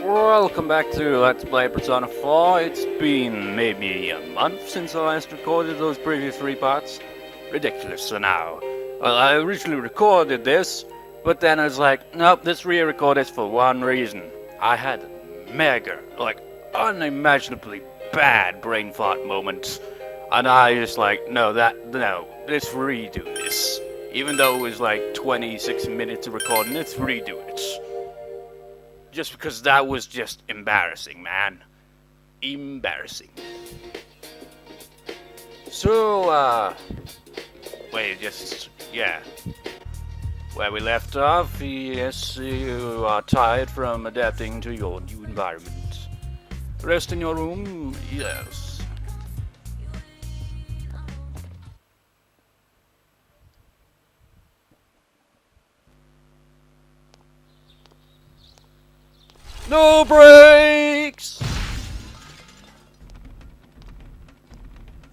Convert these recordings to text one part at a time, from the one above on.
Welcome back to Let's Play Persona 4. It's been maybe a month since I last recorded those previous three parts. Ridiculous, so now. Well, I originally recorded this, but then I was like, nope, let's re-record this for one reason. I had mega, unimaginably bad brain fart moments. And I just like, no, let's redo this. Even though it was like 26 minutes of recording, let's redo it. Just because that was just embarrassing, man. Embarrassing. So, yeah. Where we left off, yes, you are tired from adapting to your new environment. Rest in your room, yes. No brakes!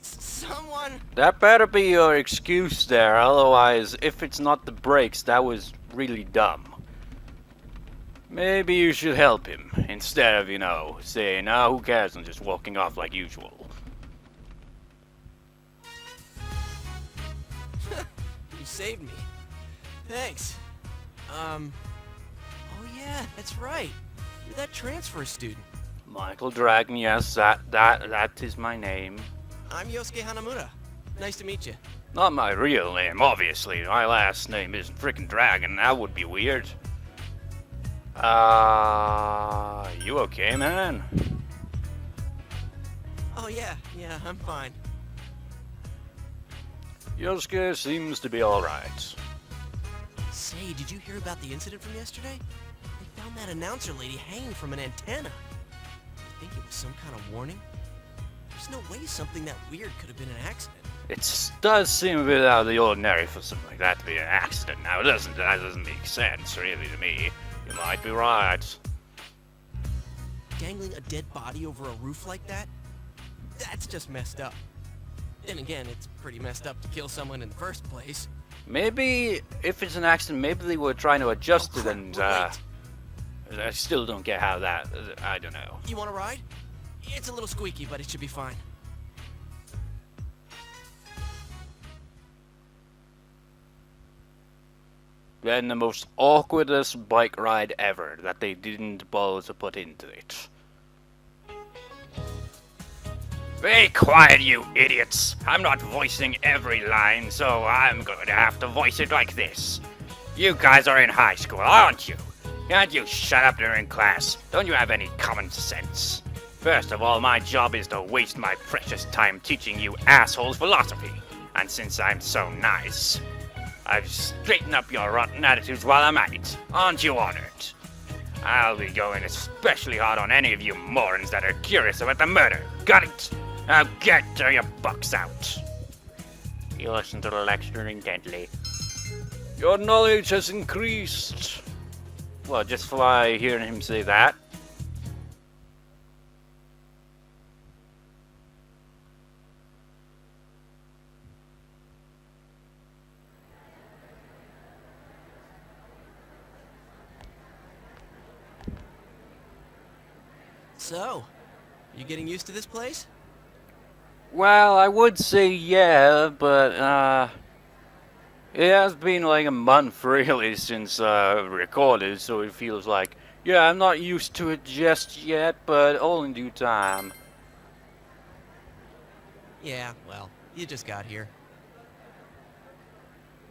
Someone... That better be your excuse there, otherwise, if it's not the brakes, that was really dumb. Maybe you should help him, instead of, saying, who cares, and just walking off like usual. You saved me. Thanks. Oh yeah, that's right. You're that transfer student. Michael Dragon, yes, that is my name. I'm Yosuke Hanamura. Nice to meet you. Not my real name, obviously. My last name isn't frickin' Dragon, that would be weird. You okay, man? Oh yeah, I'm fine. Yosuke seems to be alright. Say, did you hear about the incident from yesterday? They found that announcer lady hanging from an antenna. I think it was some kind of warning. There's no way something that weird could have been an accident. It does seem a bit out of the ordinary for something like that to be an accident. Now, that doesn't make sense, really, to me. You might be right. Dangling a dead body over a roof like that? That's just messed up. Then again, it's pretty messed up to kill someone in the first place. Maybe, if it's an accident, maybe they were trying to adjust it and, wait. I still don't get how that, I don't know. You want to ride? It's a little squeaky, but it should be fine. Then the most awkwardest bike ride ever that they didn't bother to put into it. Be quiet, you idiots! I'm not voicing every line, so I'm going to have to voice it like this. You guys are in high school, aren't you? Can't you shut up during class? Don't you have any common sense? First of all, my job is to waste my precious time teaching you assholes philosophy. And since I'm so nice, I'll straighten up your rotten attitudes while I'm at it. Aren't you honored? I'll be going especially hard on any of you morons that are curious about the murder. Got it? Now get your bucks out. You listen to the lecture intently. Your knowledge has increased. Well, just by hearing him say that. So, you getting used to this place? Well, I would say yeah, but it has been like a month really since recorded, so it feels like, yeah, I'm not used to it just yet, but all in due time. Yeah, well, you just got here.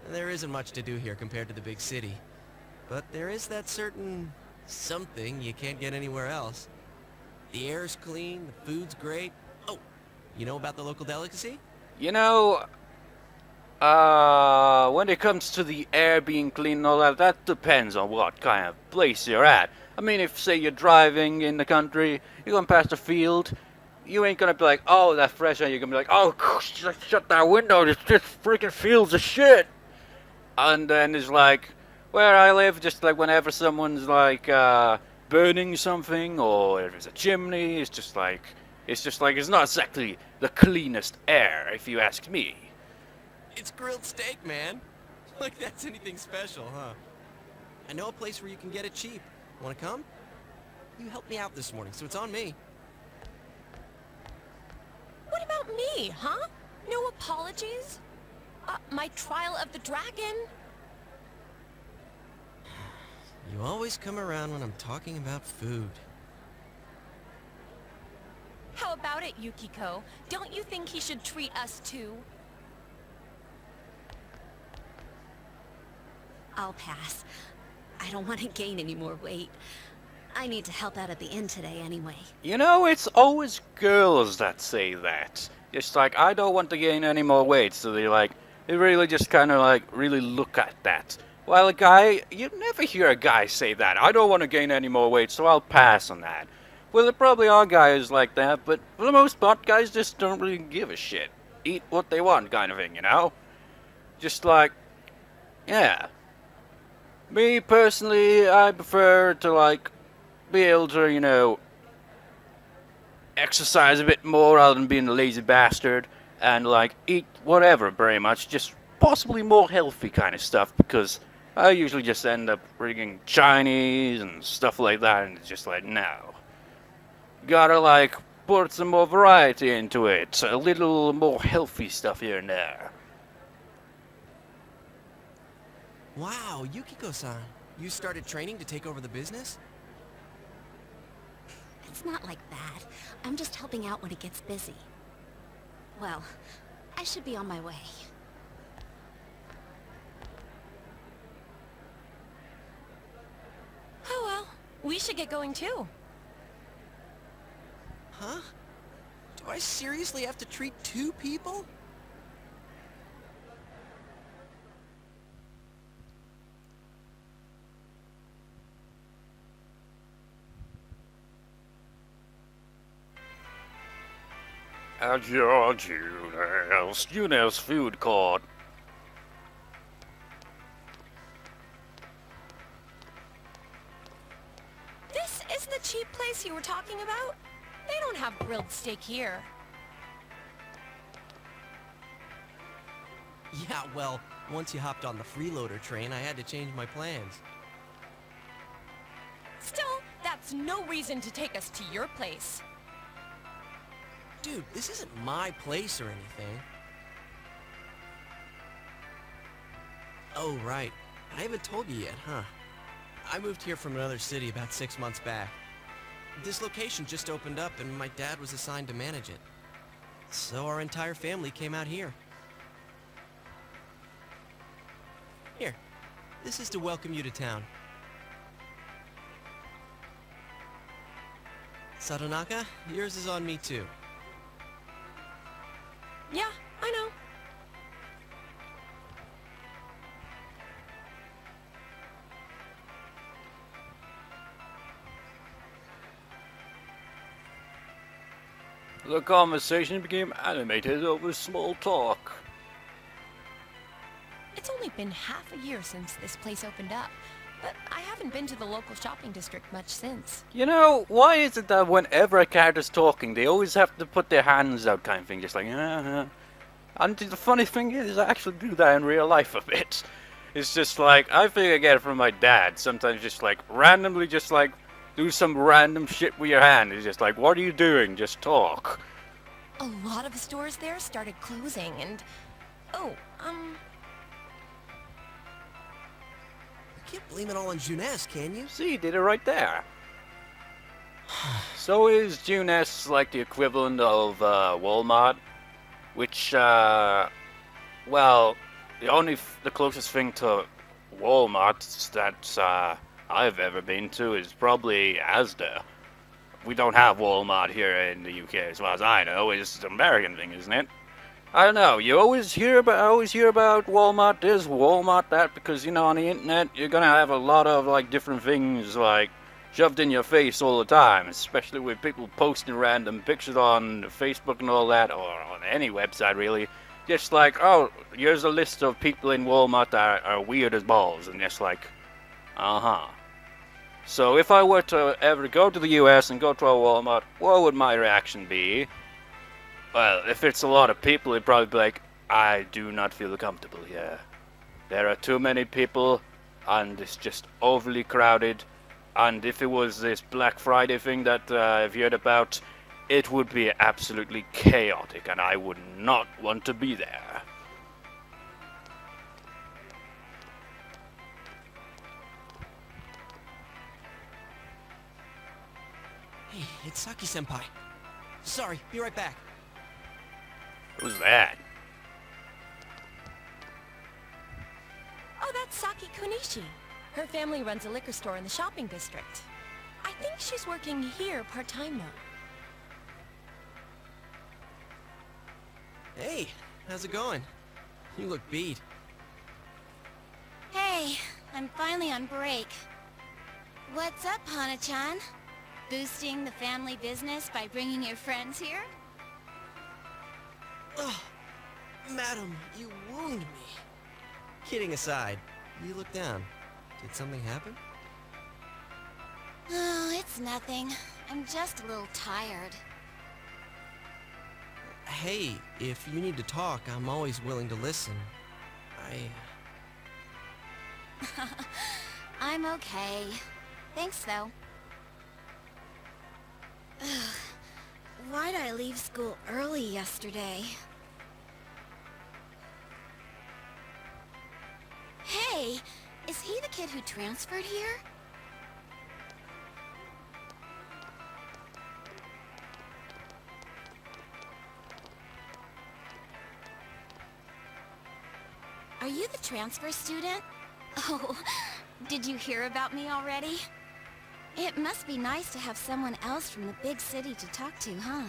There isn't much to do here compared to the big city. But there is that certain something you can't get anywhere else. The air's clean, the food's great. Oh, you know about the local delicacy? You know, when it comes to the air being clean and all that, that depends on what kind of place you're at. I mean, if, say, you're driving in the country, you're going past a field, you ain't gonna be like, oh, that fresh air. You're gonna be like, oh, shut that window, this freaking field's of shit. And then it's like, where I live, just like whenever someone's like, burning something, or if it's a chimney, it's just like, it's not exactly the cleanest air, if you ask me. It's grilled steak, man. Like that's anything special, huh? I know a place where you can get it cheap. Wanna come? You helped me out this morning, so it's on me. What about me, huh? No apologies? My trial of the dragon? You always come around when I'm talking about food. How about it, Yukiko? Don't you think he should treat us too? I'll pass. I don't want to gain any more weight. I need to help out at the inn today anyway. You know, it's always girls that say that. It's like, I don't want to gain any more weight, so they really just kind of like, really look at that. While a guy, you never hear a guy say that. I don't want to gain any more weight, so I'll pass on that. Well, there probably are guys like that, but for the most part, guys just don't really give a shit. Eat what they want kind of thing, you know? Just like, yeah. Me, personally, I prefer to, like, be able to, you know, exercise a bit more rather than being a lazy bastard and, like, eat whatever, very much. Just possibly more healthy kind of stuff, because I usually just end up bringing Chinese and stuff like that, and it's just like, no. Gotta, like, put some more variety into it. A little more healthy stuff here and there. Wow, Yukiko-san. You started training to take over the business? It's not like that. I'm just helping out when it gets busy. Well, I should be on my way. Oh well, we should get going too. Huh? Do I seriously have to treat 2 people? At your June's food court. This is the cheap place you were talking about? They don't have grilled steak here. Yeah, well, once you hopped on the freeloader train, I had to change my plans. Still, that's no reason to take us to your place. Dude, this isn't my place or anything. Oh, right. I haven't told you yet, huh? I moved here from another city about 6 months back. This location just opened up and my dad was assigned to manage it. So our entire family came out here. Here, this is to welcome you to town. Sadonaka, yours is on me too. Yeah, I know. The conversation became animated over small talk. It's only been half a year since this place opened up, but I haven't been to the local shopping district much since. You know, why is it that whenever a character's talking, they always have to put their hands out kind of thing, just like, And the funny thing is, I actually do that in real life a bit. It's just like, I think I get it from my dad, sometimes just like, randomly just like, do some random shit with your hand. It's just like, what are you doing? Just talk. A lot of stores there started closing and... Oh, You can't blame it all on Junes, can you? See, you did it right there. So is Junes like the equivalent of Walmart? Which, well, the closest thing to Walmart that I've ever been to is probably Asda. We don't have Walmart here in the UK, as far as I know. It's an American thing, isn't it? I don't know. You always hear about Walmart this, Walmart that, because you know on the internet you're gonna have a lot of like different things like shoved in your face all the time, especially with people posting random pictures on Facebook and all that, or on any website really. Just like, oh, here's a list of people in Walmart that are weird as balls, and just like, uh-huh. So if I were to ever go to the US and go to a Walmart, what would my reaction be? Well, if it's a lot of people, it'd probably be like, I do not feel comfortable here. There are too many people, and it's just overly crowded. And if it was this Black Friday thing that I've heard about, it would be absolutely chaotic, and I would not want to be there. Hey, it's Saki-senpai. Sorry, be right back. Who's that? Oh, that's Saki Kunishi. Her family runs a liquor store in the shopping district. I think she's working here part-time though. Hey, how's it going? You look beat. Hey, I'm finally on break. What's up, Hana-chan? Boosting the family business by bringing your friends here? Oh, madam, you wound me. Kidding aside, you look down. Did something happen? Oh, it's nothing. I'm just a little tired. Hey, if you need to talk, I'm always willing to listen. I'm okay. Thanks, though. Ugh. Why'd I leave school early yesterday? Hey, is he the kid who transferred here? Are you the transfer student? Oh, did you hear about me already? It must be nice to have someone else from the big city to talk to, huh?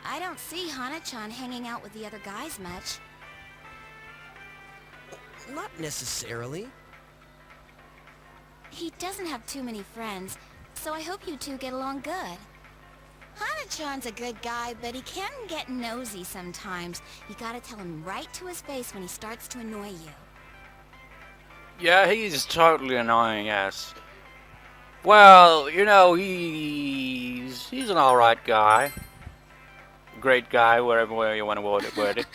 I don't see Hana-chan hanging out with the other guys much. Not necessarily. He doesn't have too many friends, so I hope you two get along good. Hana-chan's a good guy, but he can get nosy sometimes. You gotta tell him right to his face when he starts to annoy you. Yeah, he's totally annoying ass. Well, you know, he's an alright guy. Great guy, wherever way you want to word it.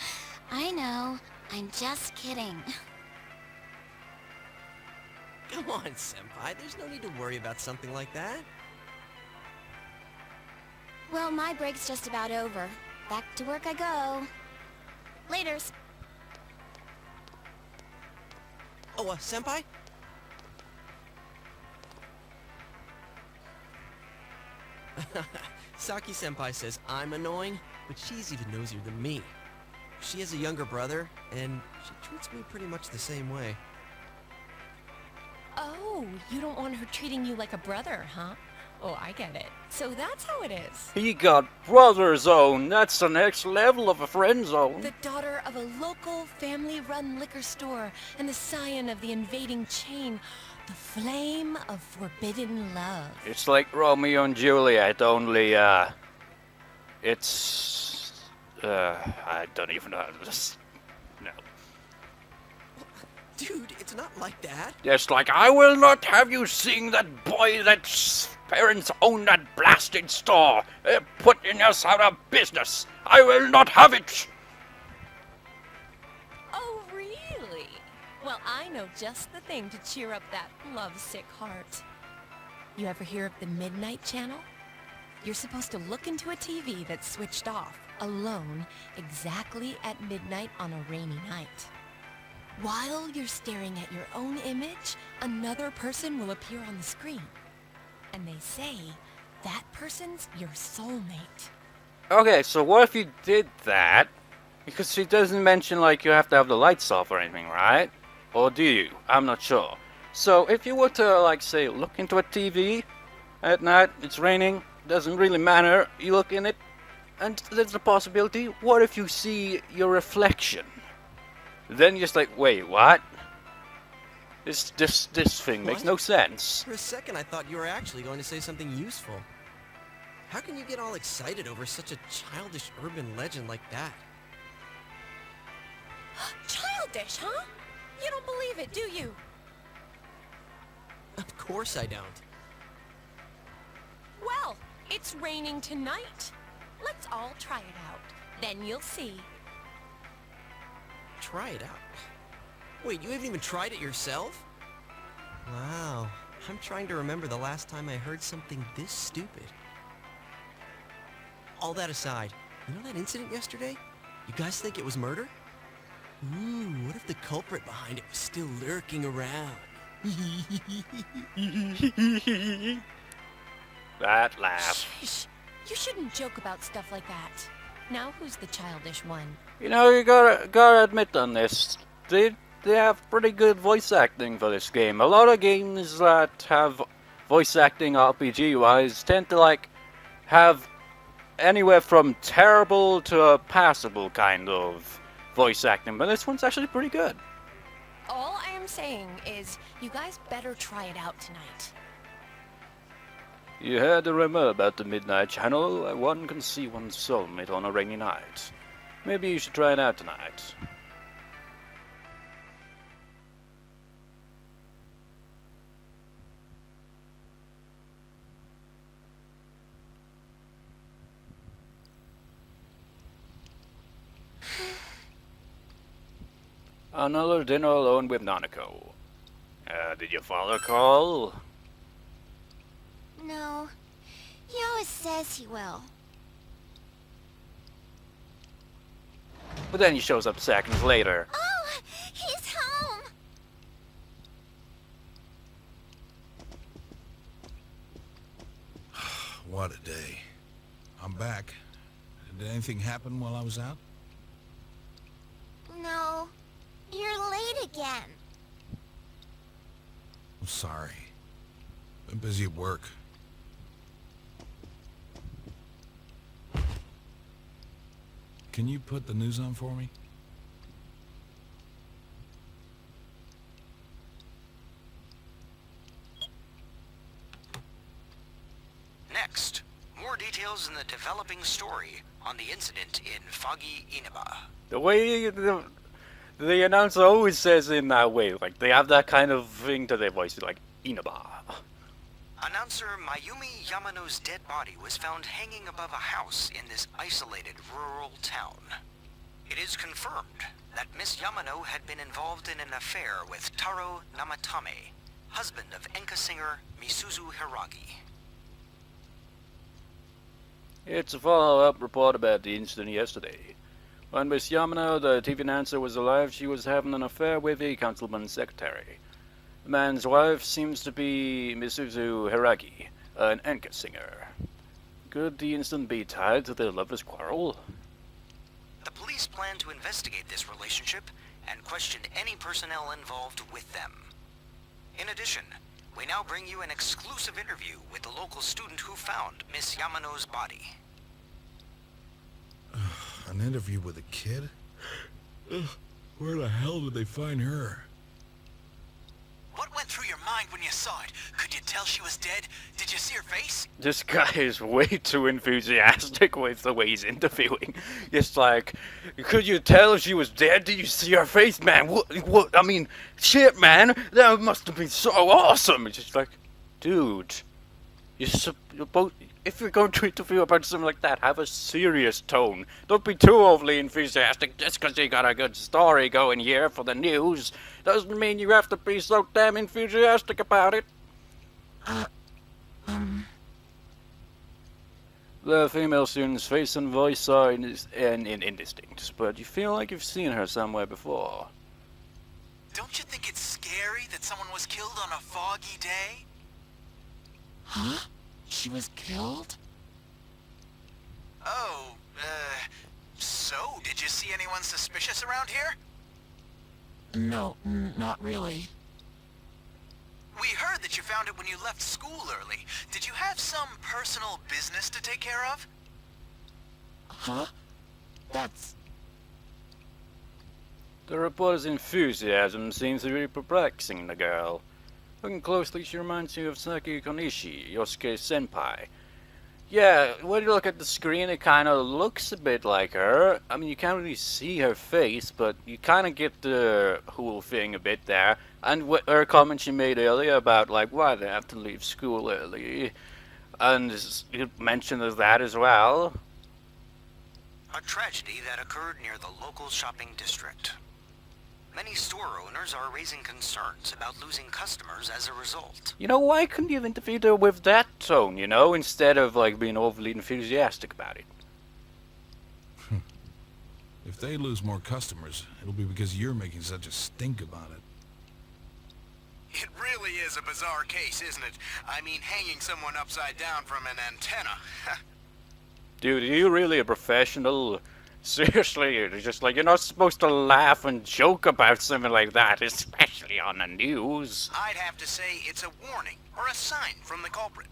I know. I'm just kidding. Come on, senpai. There's no need to worry about something like that. Well, my break's just about over. Back to work I go. Laters. Oh, senpai? Saki-senpai says I'm annoying, but she's even nosier than me. She has a younger brother, and she treats me pretty much the same way. Oh, you don't want her treating you like a brother, huh? Oh, I get it. So that's how it is. He got brother zone. That's the next level of a friend zone. The daughter of a local family-run liquor store and the scion of the invading chain. The flame of forbidden love. It's like Romeo and Juliet, only, I don't even know how to just... No. Dude, it's not like that. Just like, I will not have you seeing that boy that's parents own that blasted store. They're putting us out of business. I will not have it. Oh, really? Well, I know just the thing to cheer up that lovesick heart. You ever hear of the Midnight Channel? You're supposed to look into a TV that's switched off, alone, exactly at midnight on a rainy night. While you're staring at your own image, another person will appear on the screen. And they say that person's your soulmate. Okay, so what if you did that? Because she doesn't mention, like, you have to have the lights off or anything, right? Or do you? I'm not sure. So if you were to, like, say, look into a TV at night, it's raining, doesn't really matter, you look in it, and there's a possibility, what if you see your reflection? Then you're just like, wait, what? This thing makes What? no sense. For a second, I thought you were actually going to say something useful. How can you get all excited over such a childish urban legend like that? Childish, huh? You don't believe it, do you? Of course I don't. Well, it's raining tonight. Let's all try it out. Then you'll see. Try it out. Wait, you haven't even tried it yourself? Wow, I'm trying to remember the last time I heard something this stupid. All that aside, you know that incident yesterday? You guys think it was murder? Ooh, what if the culprit behind it was still lurking around? That laugh. Shh. You shouldn't joke about stuff like that. Now who's the childish one? You know, you gotta admit on this, they have pretty good voice acting for this game. A lot of games that have voice acting RPG-wise tend to, like, have anywhere from terrible to a passable kind of voice acting, but this one's actually pretty good. All I am saying is, you guys better try it out tonight. You heard the rumor about the Midnight Channel? One can see one's soulmate on a rainy night. Maybe you should try it out tonight. Another dinner alone with Nanako. Did your father call? No. He always says he will. But then he shows up seconds later. Oh, he's home! What a day. I'm back. Did anything happen while I was out? No. You're late again. I'm sorry. Been busy at work. Can you put the news on for me? Next, more details in the developing story on the incident in Foggy Inaba. The way the announcer always says in that way, like they have that kind of thing to their voice, like Inaba. Announcer Mayumi Yamano's dead body was found hanging above a house in this isolated rural town. It is confirmed that Miss Yamano had been involved in an affair with Taro Namatame, husband of enka singer Misuzu Hiragi. It's a follow-up report about the incident yesterday. When Miss Yamano, the TV announcer, was alive, she was having an affair with a councilman's secretary. The man's wife seems to be Misuzu Hiragi, an enka singer. Could the incident be tied to their lovers' quarrel? The police plan to investigate this relationship and question any personnel involved with them. In addition, we now bring you an exclusive interview with the local student who found Miss Yamano's body. An interview with a kid? Where the hell did they find her? What went through your mind when you saw it? Could you tell she was dead? Did you see her face? This guy is way too enthusiastic with the way he's interviewing. It's like, could you tell if she was dead? Did you see her face, man? What, I mean, shit, man. That must have been so awesome. It's just like, dude, you're supposed, if you're going to interview about something like that, have a serious tone. Don't be too overly enthusiastic just because you got a good story going here for the news. Doesn't mean you have to be so damn enthusiastic about it. The female student's face and voice are indistinct, but you feel like you've seen her somewhere before. Don't you think it's scary that someone was killed on a foggy day? Huh? She was killed? Oh, so did you see anyone suspicious around here? No, not really. We heard that you found it when you left school early. Did you have some personal business to take care of? Huh? That's... The reporter's enthusiasm seems to be perplexing the girl. Looking closely, she reminds you of Saki Konishi, Yosuke's senpai. Yeah, when you look at the screen, it kind of looks a bit like her. I mean, you can't really see her face, but you kind of get the whole thing a bit there. And her comment she made earlier about, like, why they have to leave school early. And you mentioned that as well. A tragedy that occurred near the local shopping district. many store owners are raising concerns about losing customers as a result. You know, why couldn't you have interviewed her with that tone, you know, instead of, like, being overly enthusiastic about it? If they lose more customers, it'll be because you're making such a stink about it. It really is a bizarre case, isn't it? I mean, hanging someone upside down from an antenna. Dude, are you really a professional? Seriously, it's just like, you're not supposed to laugh and joke about something like that, especially on the news. I'd have to say it's a warning, or a sign from the culprit.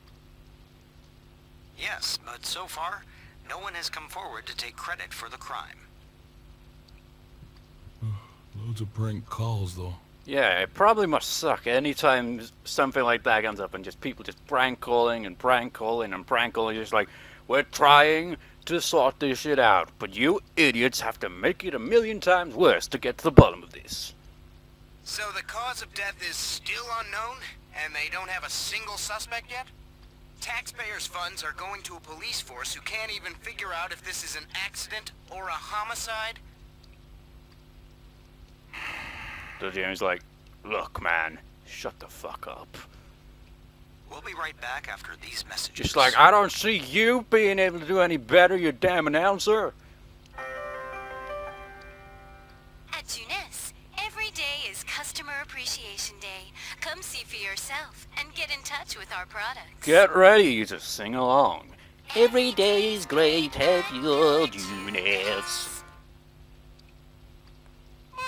Yes, but so far, no one has come forward to take credit for the crime. Loads of prank calls, though. Yeah, it probably must suck anytime something like that comes up and just people just prank calling and prank calling and prank calling, just like, we're trying to sort this shit out, but you idiots have to make it 1,000,000 times worse to get to the bottom of this. So the cause of death is still unknown, and they don't have a single suspect yet? Taxpayers' funds are going to a police force who can't even figure out if this is an accident or a homicide? So Jamie's like, look, man, shut the fuck up. We'll be right back after these messages. Just like, I don't see you being able to do any better, you damn announcer. At Jeunesse, every day is Customer Appreciation Day. Come see for yourself and get in touch with our products. Get ready to sing along. Every day is great at your Jeunesse.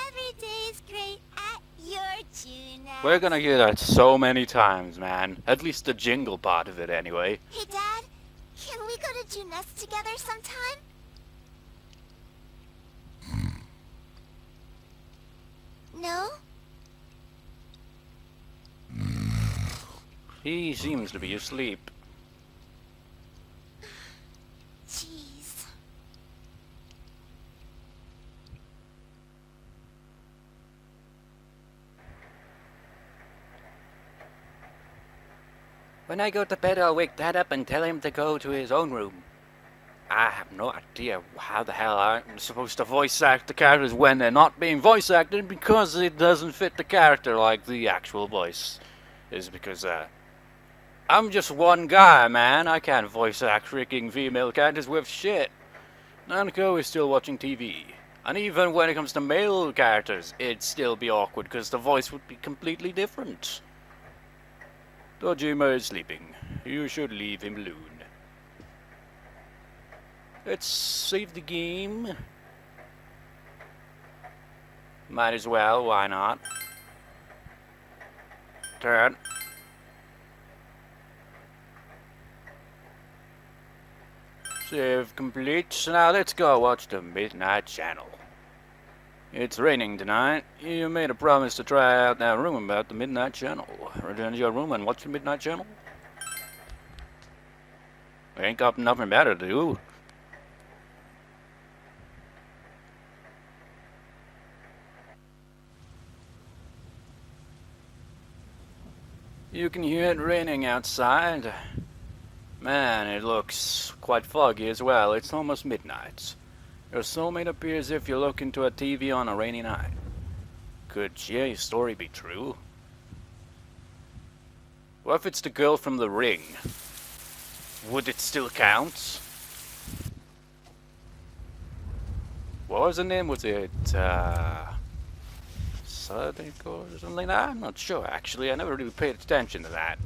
Every day is great at your tuna. We're gonna hear that so many times, man. At least the jingle part of it, anyway. Hey, Dad, can we go to Jeunesse together sometime? No? He seems to be asleep. Jeez. When I go to bed, I'll wake Dad up and tell him to go to his own room. I have no idea how the hell I'm supposed to voice act the characters when they're not being voice acted, because it doesn't fit the character like the actual voice is, because I'm just one guy, man. I can't voice act freaking female characters with shit. Nanako is still watching TV. And even when it comes to male characters, it'd still be awkward because the voice would be completely different. Dojima is sleeping. You should leave him alone. Let's save the game. Might as well, why not? Turn. Save complete. So now let's go watch the Midnight Channel. It's raining tonight. You made a promise to try out that room about the Midnight Channel. Return to your room and watch the Midnight Channel. We ain't got nothing better to do. You can hear it raining outside. Man, it looks quite foggy as well. It's almost midnight. Your soulmate appears as if you look into a TV on a rainy night. Could Jay's story be true? What if it's the girl from The Ring? Would it still count? What was her name? Was it, Sadako or something like that? I'm not sure, actually. I never really paid attention to that.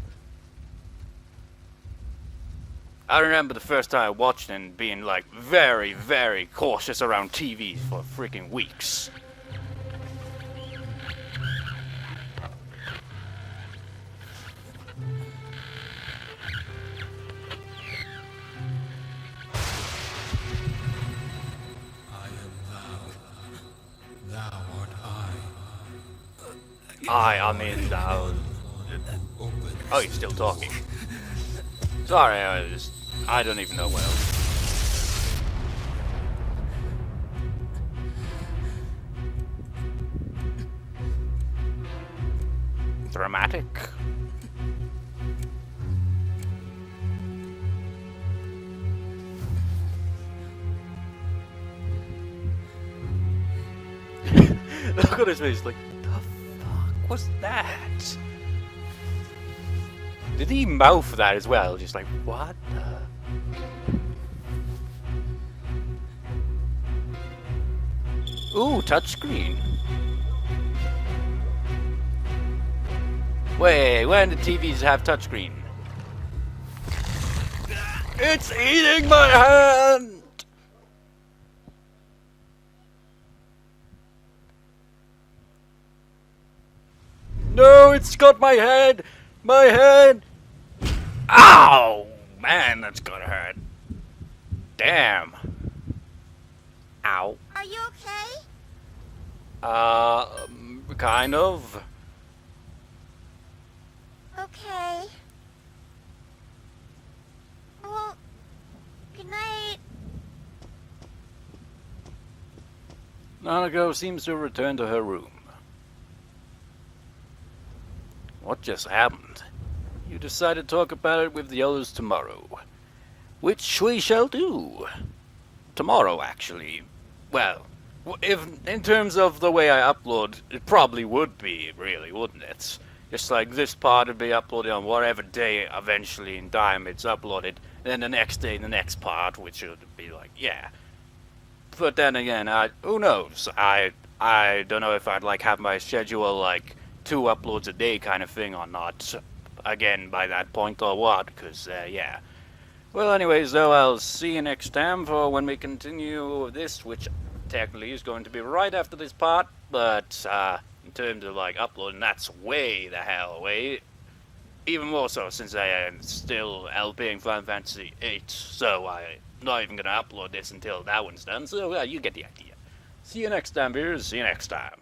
I remember the first time I watched it and being, like, very, very cautious around TVs for freaking weeks. I am thou. Thou art I mean, oh, he's still talking. Sorry, I don't even know what else. Dramatic. Look at his face, like, the fuck was that? Did he mouth that as well? Just like, what the... Ooh, touchscreen. Wait, when did TVs have touchscreen? It's eating my hand! No, it's got my head! My head! Ow! Man, that's gonna hurt. Damn. Ow. Are you okay? Kind of. Okay. Well, good night. Nanako seems to return to her room. What just happened? You decided to talk about it with the others tomorrow. Which we shall do. Tomorrow, actually. Well, if in terms of the way I upload, it probably would be, really, wouldn't it? Just like this part would be uploaded on whatever day eventually in time it's uploaded. Then the next day, the next part, which would be like, yeah. But then again, who knows? I don't know if I'd like have my schedule like 2 uploads a day kind of thing or not. Again, by that point or what? Because yeah. Well, anyways, though, I'll see you next time for when we continue this, which technically is going to be right after this part. But in terms of like uploading, that's way the hell away. Even more so since I am still LPing Final Fantasy VIII, so I'm not even going to upload this until that one's done, so you get the idea. See you next time, viewers. See you next time.